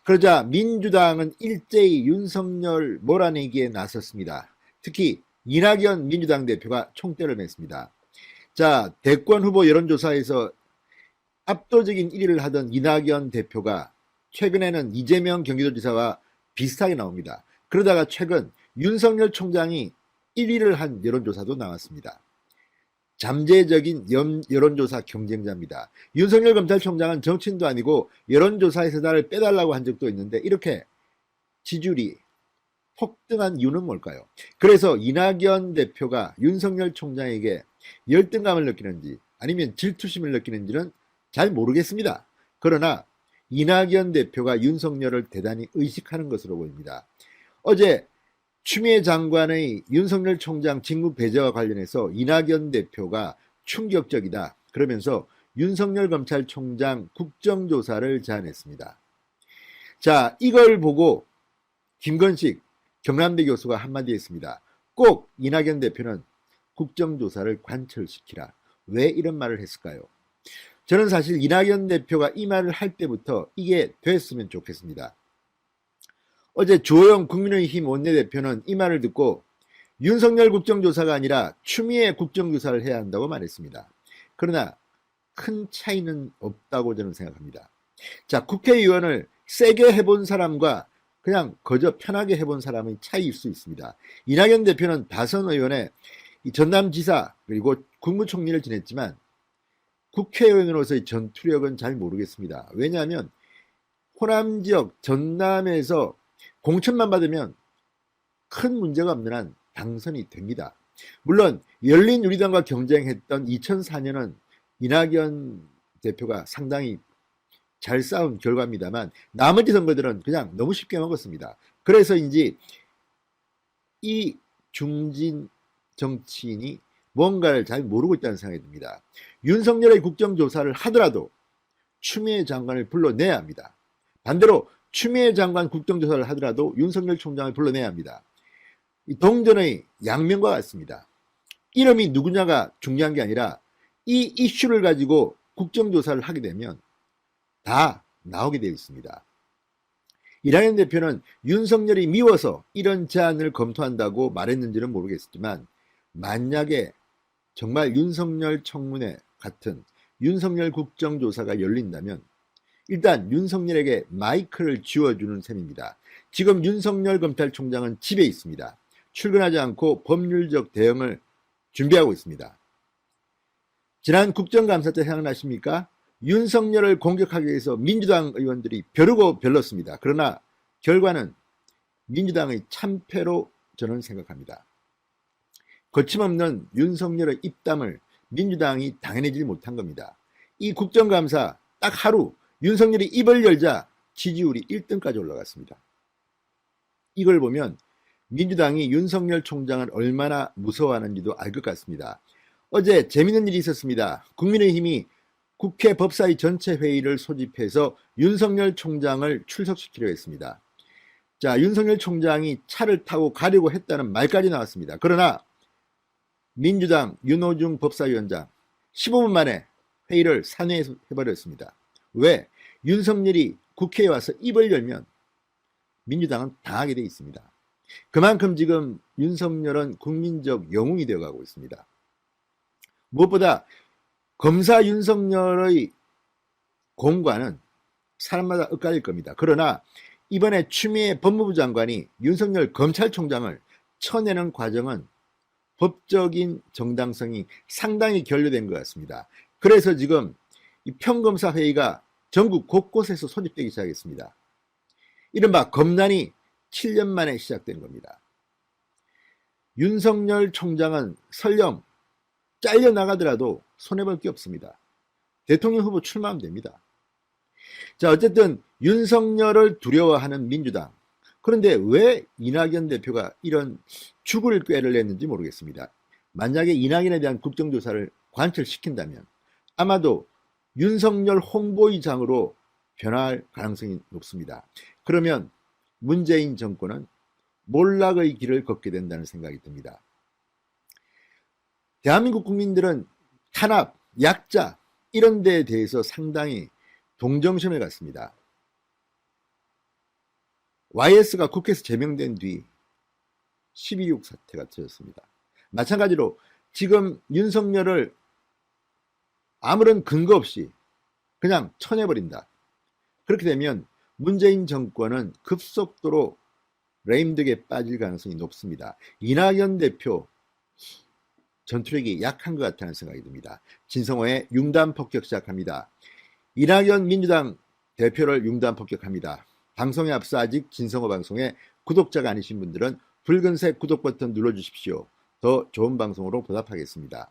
그러자 민주당은 일제히 윤석열 몰아내기에 나섰습니다. 특히 이낙연 민주당 대표가 총대를 맸습니다. 자, 대권 후보 여론조사에서 압도적인 1위를 하던 이낙연 대표가 최근에는 이재명 경기도지사와 비슷하게 나옵니다. 그러다가 최근 윤석열 총장이 1위를 한 여론조사도 나왔습니다. 잠재적인 여론조사 경쟁자입니다. 윤석열 검찰총장은 정치인도 아니고 여론조사에서 나를 빼달라고 한 적도 있는데 이렇게 지지율이 폭등한 이유는 뭘까요? 그래서 이낙연 대표가 윤석열 총장에게 열등감을 느끼는지 아니면 질투심을 느끼는지는 잘 모르겠습니다. 그러나 이낙연 대표가 윤석열을 대단히 의식하는 것으로 보입니다. 어제 추미애 장관의 윤석열 총장 직무 배제와 관련해서 이낙연 대표가 충격적이다 그러면서 윤석열 검찰총장 국정조사를 제안했습니다. 자, 이걸 보고 김건식 경남대 교수가 한마디 했습니다. 꼭 이낙연 대표는 국정조사를 관철시키라. 왜 이런 말을 했을까요? 저는 사실 이낙연 대표가 이 말을 할 때부터 이게 됐으면 좋겠습니다. 어제 주호영 국민의힘 원내대표는 이 말을 듣고 윤석열 국정조사가 아니라 추미애 국정조사를 해야 한다고 말했습니다. 그러나 큰 차이는 없다고 저는 생각합니다. 자, 국회의원을 세게 해본 사람과 그냥 거저 편하게 해본 사람의 차이일 수 있습니다. 이낙연 대표는 다선 의원에 전남지사 그리고 국무총리를 지냈지만 국회의원으로서의 전투력은 잘 모르겠습니다. 왜냐하면 호남 지역 전남에서 공천만 받으면 큰 문제가 없는 한 당선이 됩니다. 물론 열린우리당과 경쟁했던 2004년은 이낙연 대표가 상당히 잘 싸운 결과입니다만 나머지 선거들은 그냥 너무 쉽게 먹었습니다. 그래서인지 이 중진 정치인이 뭔가를 잘 모르고 있다는 생각이 듭니다. 윤석열의 국정조사를 하더라도 추미애 장관을 불러내야 합니다. 반대로 추미애 장관 국정조사를 하더라도 윤석열 총장을 불러내야 합니다. 이 동전의 양면과 같습니다. 이름이 누구냐가 중요한 게 아니라 이 이슈를 가지고 국정조사를 하게 되면 다 나오게 되어 있습니다. 이낙연 대표는 윤석열이 미워서 이런 제안을 검토한다고 말했는지는 모르겠지만 만약에 정말 윤석열 청문회 같은 윤석열 국정조사가 열린다면 일단 윤석열에게 마이크를 쥐어주는 셈입니다. 지금 윤석열 검찰총장은 집에 있습니다. 출근하지 않고 법률적 대응을 준비하고 있습니다. 지난 국정감사 때 생각나십니까? 윤석열을 공격하기 위해서 민주당 의원들이 벼르고 별렀습니다. 그러나 결과는 민주당의 참패로 저는 생각합니다. 거침없는 윤석열의 입담을 민주당이 당해내지 못한 겁니다. 이 국정감사 딱 하루 윤석열이 입을 열자 지지율이 1등까지 올라갔습니다. 이걸 보면 민주당이 윤석열 총장을 얼마나 무서워하는지도 알 것 같습니다. 어제 재밌는 일이 있었습니다. 국민의힘이 국회 법사위 전체 회의를 소집해서 윤석열 총장을 출석시키려 했습니다. 자, 윤석열 총장이 차를 타고 가려고 했다는 말까지 나왔습니다. 그러나 민주당 윤호중 법사위원장 15분 만에 회의를 산회해버렸습니다. 왜? 윤석열이 국회에 와서 입을 열면 민주당은 당하게 돼 있습니다. 그만큼 지금 윤석열은 국민적 영웅이 되어가고 있습니다. 무엇보다 검사 윤석열의 공과는 사람마다 엇갈릴 겁니다. 그러나 이번에 추미애 법무부 장관이 윤석열 검찰총장을 쳐내는 과정은 법적인 정당성이 상당히 결여된 것 같습니다. 그래서 지금 이 평검사 회의가 전국 곳곳에서 소집되기 시작했습니다. 이른바 검난이 7년 만에 시작된 겁니다. 윤석열 총장은 설령 잘려나가더라도 손해볼 게 없습니다. 대통령 후보 출마하면 됩니다. 자, 어쨌든 윤석열을 두려워하는 민주당. 그런데 왜 이낙연 대표가 이런 죽을 꾀를 냈는지 모르겠습니다. 만약에 이낙연에 대한 국정조사를 관철시킨다면 아마도 윤석열 홍보의장으로 변할 가능성이 높습니다. 그러면 문재인 정권은 몰락의 길을 걷게 된다는 생각이 듭니다. 대한민국 국민들은 탄압, 약자 이런 데에 대해서 상당히 동정심을 갖습니다. YS가 국회에서 제명된 뒤 12.6 사태가 터졌습니다. 마찬가지로 지금 윤석열을 아무런 근거 없이 그냥 쳐내버린다. 그렇게 되면 문재인 정권은 급속도로 레임덕에 빠질 가능성이 높습니다. 이낙연 대표 전투력이 약한 것 같다는 생각이 듭니다. 진성호의 융단 폭격 시작합니다. 이낙연 민주당 대표를 융단 폭격합니다. 방송에 앞서 아직 진성호 방송에 구독자가 아니신 분들은 붉은색 구독 버튼 눌러주십시오. 더 좋은 방송으로 보답하겠습니다.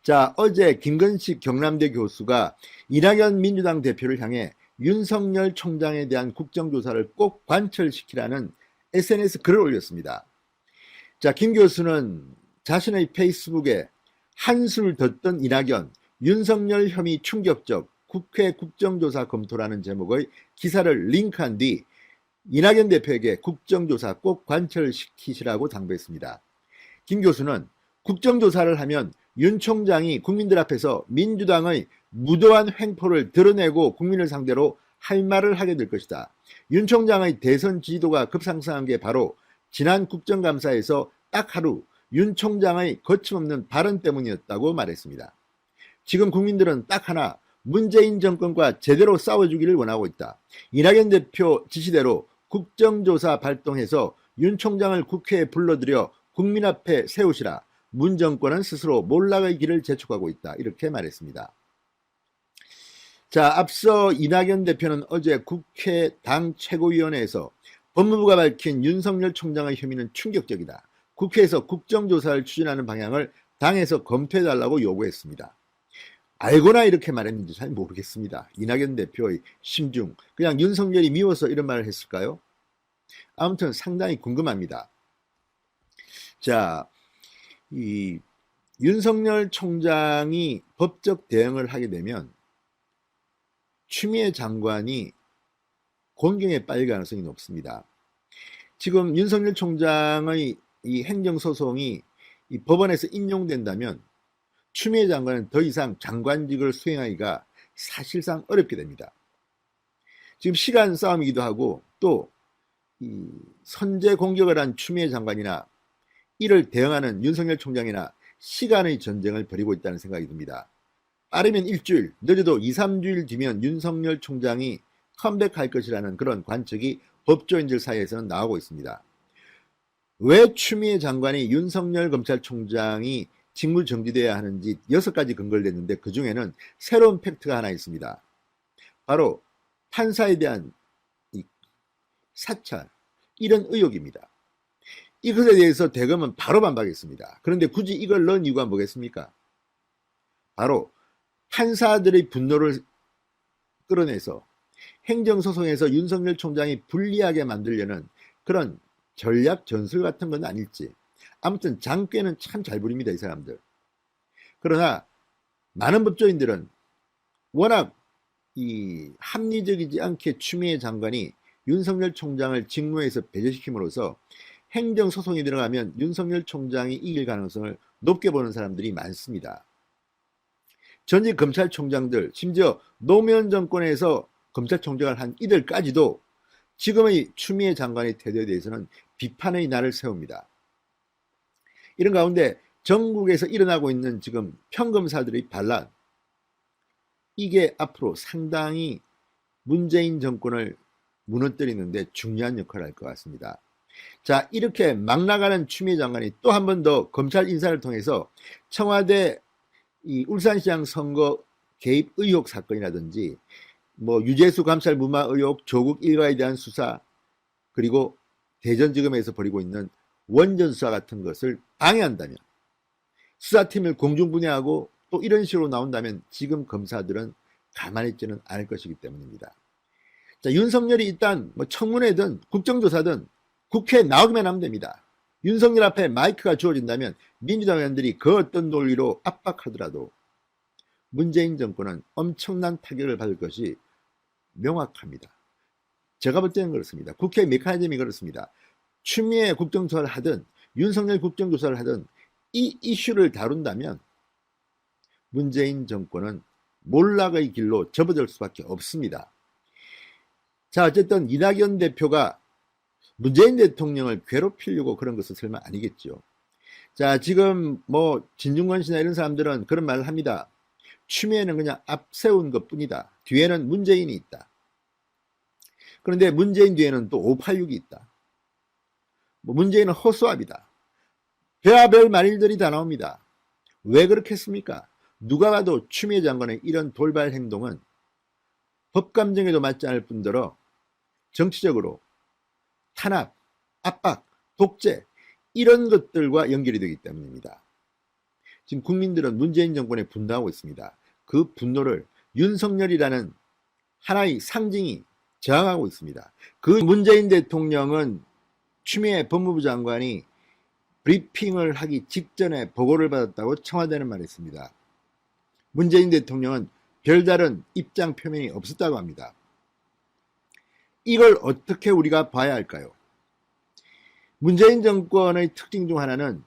자, 어제 김건식 경남대 교수가 이낙연 민주당 대표를 향해 윤석열 총장에 대한 국정조사를 꼭 관철시키라는 SNS 글을 올렸습니다. 자, 김 교수는 자신의 페이스북에 한술 덧던 이낙연, 윤석열 혐의 충격적 국회 국정조사 검토라는 제목의 기사를 링크한 뒤 이낙연 대표에게 국정조사 꼭 관철시키시라고 당부했습니다. 김 교수는 국정조사를 하면 윤 총장이 국민들 앞에서 민주당의 무도한 횡포를 드러내고 국민을 상대로 할 말을 하게 될 것이다. 윤 총장의 대선 지지도가 급상승한 게 바로 지난 국정감사에서 딱 하루 윤 총장의 거침없는 발언 때문이었다고 말했습니다. 지금 국민들은 딱 하나, 문재인 정권과 제대로 싸워주기를 원하고 있다. 이낙연 대표 지시대로 국정조사 발동해서 윤 총장을 국회에 불러들여 국민 앞에 세우시라. 문 정권은 스스로 몰락의 길을 재촉하고 있다. 이렇게 말했습니다. 자, 앞서 이낙연 대표는 어제 국회 당 최고위원회에서 법무부가 밝힌 윤석열 총장의 혐의는 충격적이다. 국회에서 국정조사를 추진하는 방향을 당에서 검토해달라고 요구했습니다. 알고나 이렇게 말했는지 잘 모르겠습니다. 이낙연 대표의 심중, 그냥 윤석열이 미워서 이런 말을 했을까요? 아무튼 상당히 궁금합니다. 자, 이 윤석열 총장이 법적 대응을 하게 되면 추미애 장관이 곤경에 빠질 가능성이 높습니다. 지금 윤석열 총장의 이 행정소송이 이 법원에서 인용된다면 추미애 장관은 더 이상 장관직을 수행하기가 사실상 어렵게 됩니다. 지금 시간 싸움이기도 하고 또 이 선제 공격을 한 추미애 장관이나 이를 대응하는 윤석열 총장이나 시간의 전쟁을 벌이고 있다는 생각이 듭니다. 빠르면 일주일, 늦어도 2, 3주일 뒤면 윤석열 총장이 컴백할 것이라는 그런 관측이 법조인들 사이에서는 나오고 있습니다. 왜 추미애 장관이 윤석열 검찰총장이 직무 정지돼야 하는지 6가지 근거를 냈는데 그 중에는 새로운 팩트가 하나 있습니다. 바로 판사에 대한 이 사찰, 이런 의혹입니다. 이것에 대해서 대검은 바로 반박했습니다. 그런데 굳이 이걸 넣은 이유가 뭐겠습니까? 바로 판사들의 분노를 끌어내서 행정소송에서 윤석열 총장이 불리하게 만들려는 그런 전략 전술 같은 건 아닐지. 아무튼 장꾀는 참 잘 부립니다, 이 사람들. 그러나 많은 법조인들은 워낙 이 합리적이지 않게 추미애 장관이 윤석열 총장을 직무에서 배제시킴으로써 행정소송이 들어가면 윤석열 총장이 이길 가능성을 높게 보는 사람들이 많습니다. 전직 검찰총장들, 심지어 노무현 정권에서 검찰총장을 한 이들까지도 지금의 추미애 장관의 태도에 대해서는 비판의 날을 세웁니다. 이런 가운데 전국에서 일어나고 있는 지금 평검사들의 반란, 이게 앞으로 상당히 문재인 정권을 무너뜨리는데 중요한 역할을 할 것 같습니다. 자, 이렇게 막 나가는 추미애 장관이 또 한 번 더 검찰 인사를 통해서 청와대 이 울산시장 선거 개입 의혹 사건이라든지 뭐 유재수 감찰 무마 의혹, 조국 일가에 대한 수사, 그리고 대전지검에서 벌이고 있는 원전 수사 같은 것을 방해한다면, 수사팀을 공중분해하고 또 이런 식으로 나온다면 지금 검사들은 가만히 있지는 않을 것이기 때문입니다. 자, 윤석열이 일단 뭐 청문회든 국정조사든 국회에 나오기만 하면 됩니다. 윤석열 앞에 마이크가 주어진다면 민주당 의원들이 그 어떤 논리로 압박하더라도 문재인 정권은 엄청난 타격을 받을 것이 명확합니다. 제가 볼 때는 그렇습니다. 국회 메커니즘이 그렇습니다. 추미애 국정조사를 하든 윤석열 국정조사를 하든 이 이슈를 다룬다면 문재인 정권은 몰락의 길로 접어들 수밖에 없습니다. 자, 어쨌든 이낙연 대표가 문재인 대통령을 괴롭히려고 그런 것은 설마 아니겠죠. 자, 지금 뭐 진중권 씨나 이런 사람들은 그런 말을 합니다. 추미애는 그냥 앞세운 것뿐이다. 뒤에는 문재인이 있다. 그런데 문재인 뒤에는 또 586이 있다. 뭐 문재인은 허수아비다. 별의별 말들이 다 나옵니다. 왜 그렇게 했습니까? 누가 봐도 추미애 장관의 이런 돌발 행동은 법감정에도 맞지 않을 뿐더러 정치적으로 탄압, 압박, 독재 이런 것들과 연결이 되기 때문입니다. 지금 국민들은 문재인 정권에 분노하고 있습니다. 그 분노를 윤석열이라는 하나의 상징이 저항하고 있습니다. 그 문재인 대통령은 추미애 법무부 장관이 브리핑을 하기 직전에 보고를 받았다고 청와대는 말했습니다. 문재인 대통령은 별다른 입장 표명이 없었다고 합니다. 이걸 어떻게 우리가 봐야 할까요? 문재인 정권의 특징 중 하나는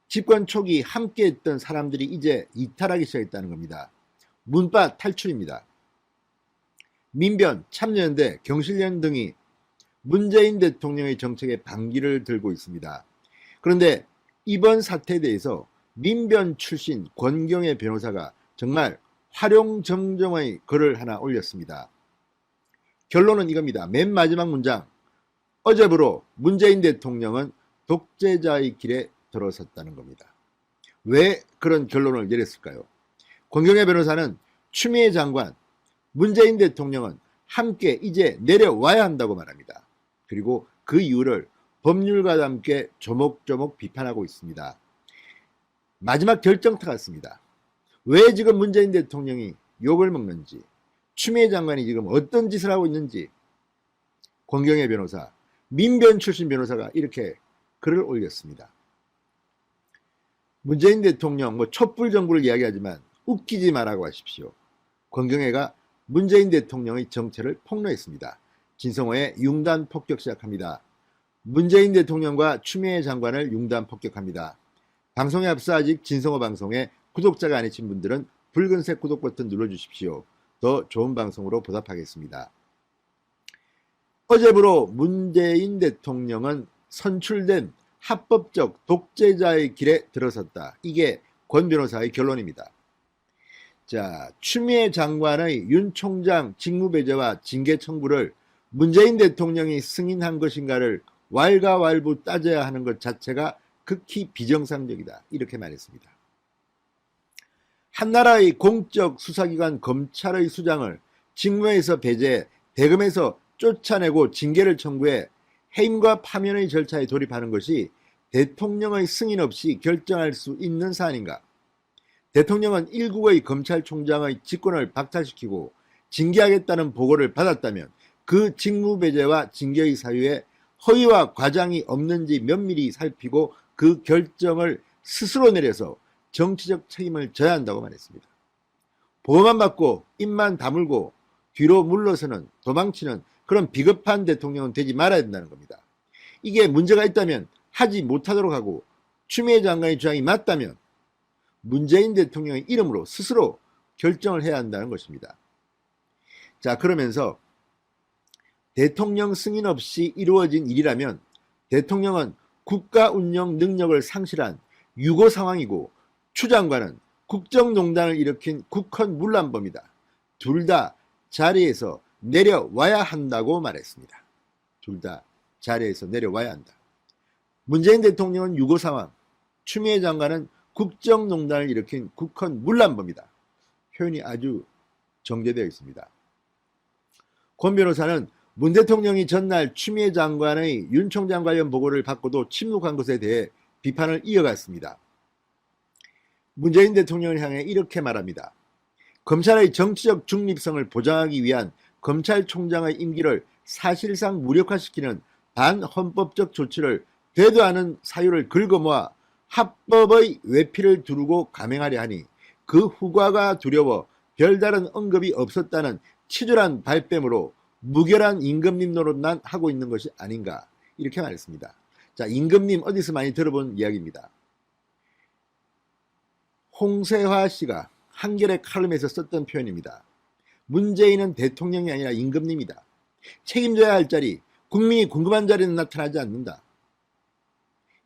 집권 초기 함께했던 사람들이 이제 이탈하기 시작했다는 겁니다. 문바 탈출입니다. 민변, 참여연대, 경실련 등이 문재인 대통령의 정책에 반기를 들고 있습니다. 그런데 이번 사태에 대해서 민변 출신 권경의 변호사가 정말 활용점정의 글을 하나 올렸습니다. 결론은 이겁니다. 맨 마지막 문장. 어제부로 문재인 대통령은 독재자의 길에 들어섰다는 겁니다. 왜 그런 결론을 내렸을까요? 권경의 변호사는 추미애 장관, 문재인 대통령은 함께 이제 내려와야 한다고 말합니다. 그리고 그 이유를 법률가와 함께 조목조목 비판하고 있습니다. 마지막 결정타 같습니다. 왜 지금 문재인 대통령이 욕을 먹는지, 추미애 장관이 지금 어떤 짓을 하고 있는지 권경의 변호사, 민변 출신 변호사가 이렇게 글을 올렸습니다. 문재인 대통령 촛불 정부를 이야기하지만 웃기지 말라고 하십시오. 권경애가 문재인 대통령의 정체를 폭로했습니다. 진성호의 융단 폭격 시작합니다. 문재인 대통령과 추미애 장관을 융단 폭격합니다. 방송에 앞서 아직 진성호 방송에 구독자가 아니신 분들은 붉은색 구독 버튼 눌러주십시오. 더 좋은 방송으로 보답하겠습니다. 어제부로 문재인 대통령은 선출된 합법적 독재자의 길에 들어섰다. 이게 권 변호사의 결론입니다. 자, 추미애 장관의 윤 총장 직무배제와 징계 청구를 문재인 대통령이 승인한 것인가를 왈가왈부 따져야 하는 것 자체가 극히 비정상적이다. 이렇게 말했습니다. 한나라의 공적 수사기관 검찰의 수장을 직무에서 배제해 대검에서 쫓아내고 징계를 청구해 해임과 파면의 절차에 돌입하는 것이 대통령의 승인 없이 결정할 수 있는 사안인가? 대통령은 일국의 검찰총장의 직권을 박탈시키고 징계하겠다는 보고를 받았다면 그 직무배제와 징계의 사유에 허위와 과장이 없는지 면밀히 살피고 그 결정을 스스로 내려서 정치적 책임을 져야 한다고 말했습니다. 보고만 받고 입만 다물고 뒤로 물러서는 도망치는 그런 비겁한 대통령은 되지 말아야 된다는 겁니다. 이게 문제가 있다면 하지 못하도록 하고 추미애 장관의 주장이 맞다면 문재인 대통령의 이름으로 스스로 결정을 해야 한다는 것입니다. 자, 그러면서 대통령 승인 없이 이루어진 일이라면 대통령은 국가 운영 능력을 상실한 유고 상황이고 추 장관은 국정농단을 일으킨 국헌 문란범이다. 둘 다 자리에서 내려와야 한다고 말했습니다. 둘 다 자리에서 내려와야 한다. 문재인 대통령은 유고 상황, 추미애 장관은 국정농단을 일으킨 국헌 문란범이다. 표현이 아주 정제되어 있습니다. 권 변호사는 문 대통령이 전날 추미애 장관의 윤 총장 관련 보고를 받고도 침묵한 것에 대해 비판을 이어갔습니다. 문재인 대통령을 향해 이렇게 말합니다. 검찰의 정치적 중립성을 보장하기 위한 검찰총장의 임기를 사실상 무력화시키는 반헌법적 조치를 되도 않은 사유를 긁어모아 합법의 외피를 두르고 감행하려 하니 그 후과가 두려워 별다른 언급이 없었다는 치졸한 발뺌으로 무결한 임금님 노릇만 하고 있는 것이 아닌가 이렇게 말했습니다. 자, 임금님 어디서 많이 들어본 이야기입니다. 홍세화 씨가 한겨레 칼럼에서 썼던 표현입니다. 문재인은 대통령이 아니라 임금님이다. 책임져야 할 자리, 국민이 궁금한 자리는 나타나지 않는다.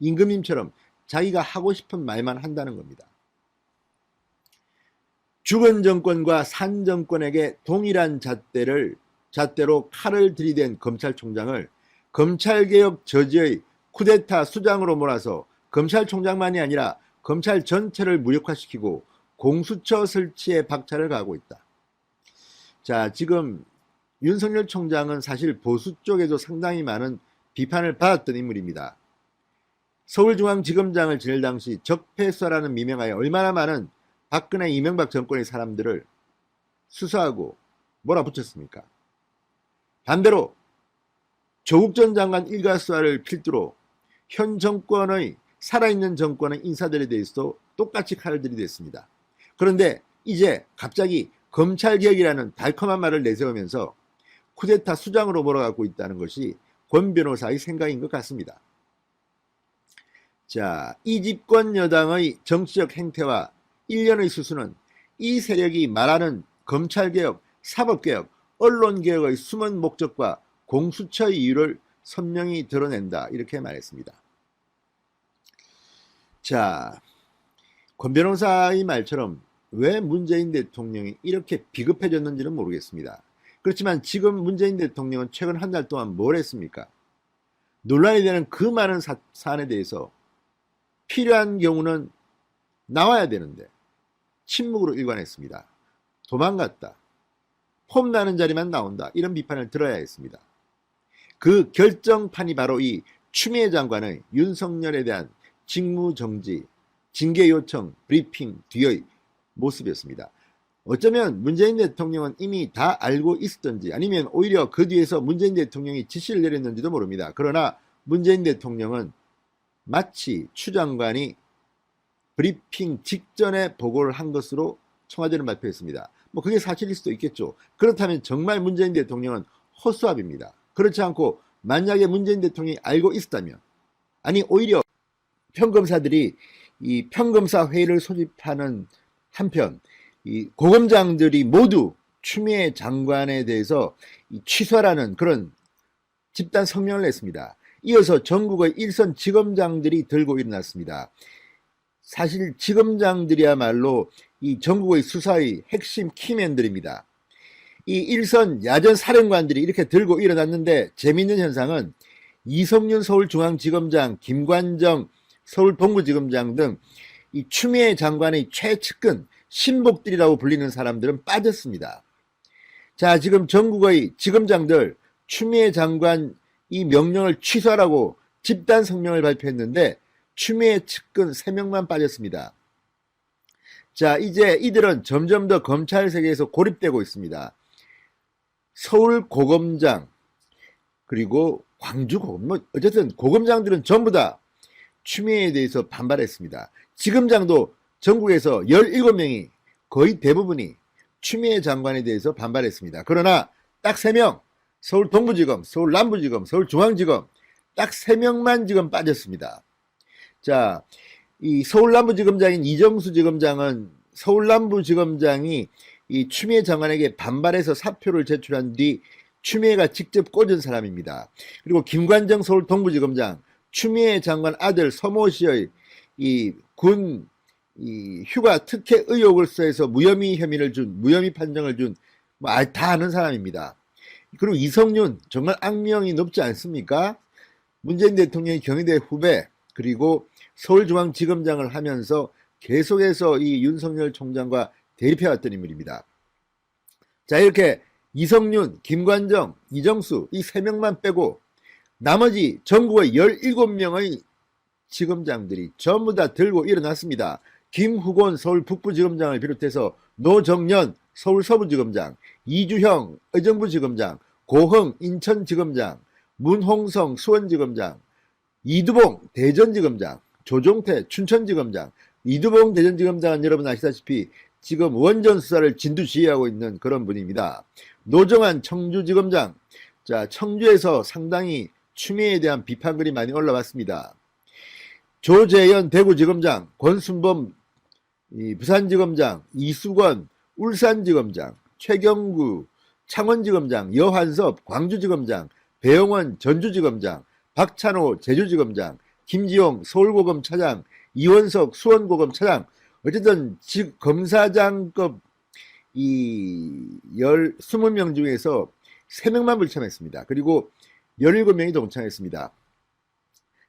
임금님처럼 자기가 하고 싶은 말만 한다는 겁니다. 죽은 정권과 산 정권에게 동일한 잣대로 칼을 들이댄 검찰총장을 검찰개혁 저지의 쿠데타 수장으로 몰아서 검찰총장만이 아니라 검찰 전체를 무력화시키고 공수처 설치에 박차를 가하고 있다. 자, 지금 윤석열 총장은 사실 보수 쪽에도 상당히 많은 비판을 받았던 인물입니다. 서울중앙지검장을 지낼 당시 적폐수사라는 미명하에 얼마나 많은 박근혜 이명박 정권의 사람들을 수사하고 몰아붙였습니까? 반대로 조국 전 장관 일가 수사를 필두로 현 정권의 살아있는 정권의 인사들에 대해서도 똑같이 칼을 들이댔습니다. 그런데 이제 갑자기 검찰개혁이라는 달콤한 말을 내세우면서 쿠데타 수장으로 몰아가고 있다는 것이 권 변호사의 생각인 것 같습니다. 자, 이 집권 여당의 정치적 행태와 일련의 수수는 이 세력이 말하는 검찰개혁, 사법개혁, 언론개혁의 숨은 목적과 공수처의 이유를 선명히 드러낸다. 이렇게 말했습니다. 자, 권 변호사의 말처럼 왜 문재인 대통령이 이렇게 비급해졌는지는 모르겠습니다. 그렇지만 지금 문재인 대통령은 최근 한 달 동안 뭘 했습니까? 논란이 되는 그 많은 사안에 대해서 필요한 경우는 나와야 되는데 침묵으로 일관했습니다. 도망갔다. 폼나는 자리만 나온다. 이런 비판을 들어야 했습니다. 그 결정판이 바로 이 추미애 장관의 윤석열에 대한 직무정지, 징계 요청, 브리핑 뒤의 모습이었습니다. 어쩌면 문재인 대통령은 이미 다 알고 있었던지 아니면 오히려 그 뒤에서 문재인 대통령이 지시를 내렸는지도 모릅니다. 그러나 문재인 대통령은 마치 추 장관이 브리핑 직전에 보고를 한 것으로 청와대는 발표했습니다. 뭐 그게 사실일 수도 있겠죠. 그렇다면 정말 문재인 대통령은 허수아비입니다. 그렇지 않고 만약에 문재인 대통령이 알고 있었다면, 아니 오히려 평검사들이 이 평검사 회의를 소집하는 한편 이 고검장들이 모두 추미애 장관에 대해서 취소하라는 그런 집단 성명을 냈습니다. 이어서 전국의 일선 지검장들이 들고 일어났습니다. 사실 지검장들이야말로 이 전국의 수사의 핵심 키맨들입니다. 이 일선 야전 사령관들이 이렇게 들고 일어났는데 재미있는 현상은 이성윤 서울중앙지검장, 김관정 서울동부지검장 등 이 추미애 장관의 최측근 신복들이라고 불리는 사람들은 빠졌습니다. 자, 지금 전국의 지검장들 추미애 장관 이 명령을 취소하라고 집단 성명을 발표했는데 추미애 측근 3명만 빠졌습니다. 자, 이제 이들은 점점 더 검찰 세계에서 고립되고 있습니다. 서울 고검장 그리고 광주 고검, 뭐 어쨌든 고검장들은 전부 다 추미애에 대해서 반발했습니다. 지검장도 전국에서 17명이 거의 대부분이 추미애 장관에 대해서 반발했습니다. 그러나 딱 3명, 서울 동부지검, 서울 남부지검, 서울 중앙지검 딱 3명만 지금 빠졌습니다. 자, 이 서울 남부지검장인 이정수 지검장은 서울 남부지검장이 이 추미애 장관에게 반발해서 사표를 제출한 뒤 추미애가 직접 꽂은 사람입니다. 그리고 김관정 서울 동부지검장, 추미애 장관 아들 서모 씨의 이 군 휴가 특혜 의혹을 써서 무혐의 판정을 준 뭐 다 아는 사람입니다. 그리고 이성윤 정말 악명이 높지 않습니까? 문재인 대통령의 경희대 후배 그리고 서울중앙지검장을 하면서 계속해서 이 윤석열 총장과 대립해왔던 인물입니다. 자, 이렇게 이성윤, 김관정, 이정수 이 3명만 빼고 나머지 전국의 17명의 지검장들이 전부 다 들고 일어났습니다. 김후곤 서울 북부지검장을 비롯해서 노정연 서울 서부지검장, 이주형 의정부지검장, 고흥 인천지검장, 문홍성 수원지검장, 이두봉 대전지검장, 조종태 춘천지검장, 이두봉 대전지검장은 여러분 아시다시피 지금 원전 수사를 진두지휘하고 있는 그런 분입니다. 노정환 청주지검장, 자, 청주에서 상당히 추미애에 대한 비판글이 많이 올라왔습니다. 조재현 대구지검장, 권순범 부산지검장, 이수건 울산지검장, 최경구 창원지검장, 여환섭 광주지검장, 배영원 전주지검장, 박찬호 제주지검장, 김지용 서울고검 차장, 이원석 수원고검 차장, 어쨌든 검사장급 이 20명 중에서 3명만 불참했습니다. 그리고 17명이 동참했습니다.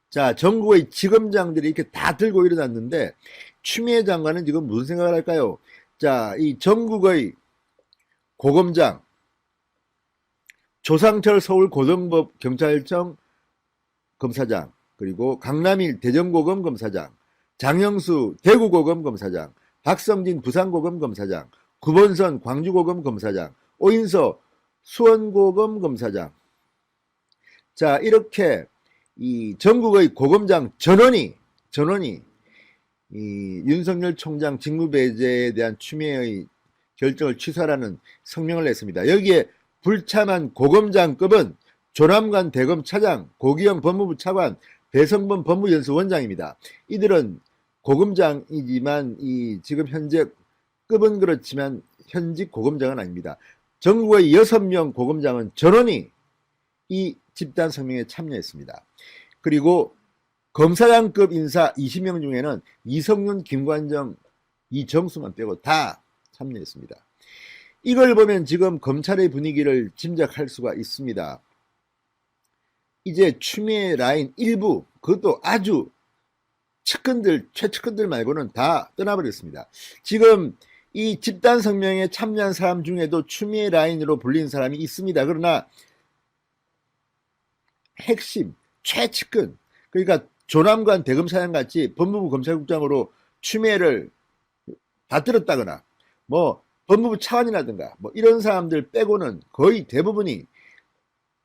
자, 전국의 지검장들이 이렇게 다 들고 일어났는데 추미애 장관은 지금 무슨 생각을 할까요? 자, 이 전국의 고검장, 조상철 서울고등법 경찰청 검사장, 그리고 강남일 대전고검 검사장, 장영수 대구고검 검사장, 박성진 부산고검 검사장, 구본선 광주고검 검사장, 오인서 수원고검 검사장. 자, 이렇게 이 전국의 고검장 전원이 이 윤석열 총장 직무배제에 대한 추미애의 결정을 취소하라는 성명을 냈습니다. 여기에 불참한 고검장급은 조남관 대검차장, 고기영 법무부 차관, 배성범 법무연수원장입니다. 이들은 고검장이지만 이 지금 현재 급은 그렇지만 현직 고검장은 아닙니다. 전국의 6명 고검장은 전원이 이 집단 성명에 참여했습니다. 그리고 검사장급 인사 20명 중에는 이성윤, 김관정, 이정수만 빼고 다 참여했습니다. 이걸 보면 지금 검찰의 분위기를 짐작할 수가 있습니다. 이제 추미애 라인 일부, 그것도 아주 최측근들 말고는 다 떠나버렸습니다. 지금 이 집단 성명에 참여한 사람 중에도 추미애 라인으로 불린 사람이 있습니다. 그러나 핵심, 최측근, 그러니까 조남관 대검사장 같이 법무부 검찰국장으로 추미애를 받들었다거나 뭐 법무부 차관이라든가 뭐 이런 사람들 빼고는 거의 대부분이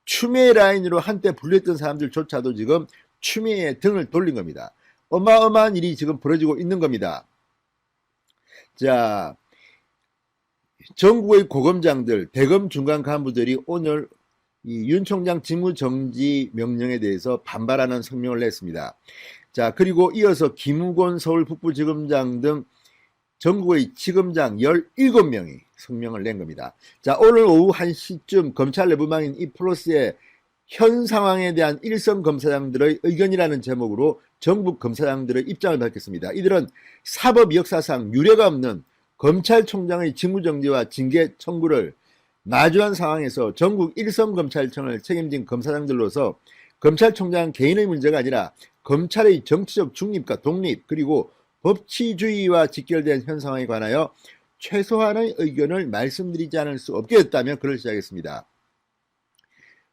추미애 라인으로 한때 불렸던 사람들조차도 지금 추미애의 등을 돌린 겁니다. 어마어마한 일이 지금 벌어지고 있는 겁니다. 자, 전국의 고검장들, 대검 중간 간부들이 오늘 이 윤 총장 직무정지 명령에 대해서 반발하는 성명을 냈습니다. 자, 그리고 이어서 김우곤 서울 북부지검장 등 전국의 지검장 17명이 성명을 낸 겁니다. 자, 오늘 오후 1시쯤 검찰 내부망인 이플러스의 현 상황에 대한 일선 검사장들의 의견이라는 제목으로 전국 검사장들의 입장을 밝혔습니다. 이들은 사법 역사상 유례가 없는 검찰총장의 직무정지와 징계 청구를 마주한 상황에서 전국 일선 검찰청을 책임진 검사장들로서 검찰총장 개인의 문제가 아니라 검찰의 정치적 중립과 독립 그리고 법치주의와 직결된 현 상황에 관하여 최소한의 의견을 말씀드리지 않을 수 없게 됐다며 글을 시작했습니다.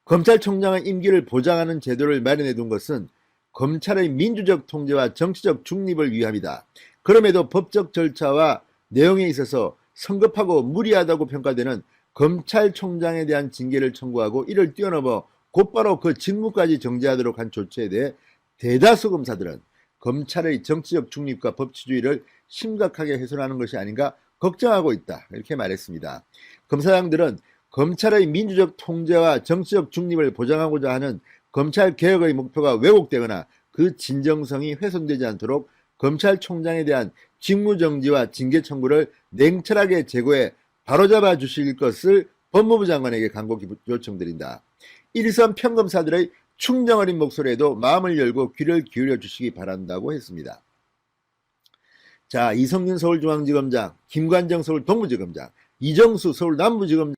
검찰총장의 임기를 보장하는 제도를 마련해 둔 것은 검찰의 민주적 통제와 정치적 중립을 위함이다. 그럼에도 법적 절차와 내용에 있어서 성급하고 무리하다고 평가되는 검찰총장에 대한 징계를 청구하고 이를 뛰어넘어 곧바로 그 직무까지 정지하도록 한 조치에 대해 대다수 검사들은 검찰의 정치적 중립과 법치주의를 심각하게 훼손하는 것이 아닌가 걱정하고 있다. 이렇게 말했습니다. 검사장들은 검찰의 민주적 통제와 정치적 중립을 보장하고자 하는 검찰개혁의 목표가 왜곡되거나 그 진정성이 훼손되지 않도록 검찰총장에 대한 직무정지와 징계 청구를 냉철하게 제고해 바로잡아 주실 것을 법무부 장관에게 간곡히 요청드린다. 일선 평검사들의 충정 어린 목소리에도 마음을 열고 귀를 기울여 주시기 바란다고 했습니다. 자, 이성윤 서울중앙지검장, 김관정 서울 동부지검장, 이정수 서울 남부지검장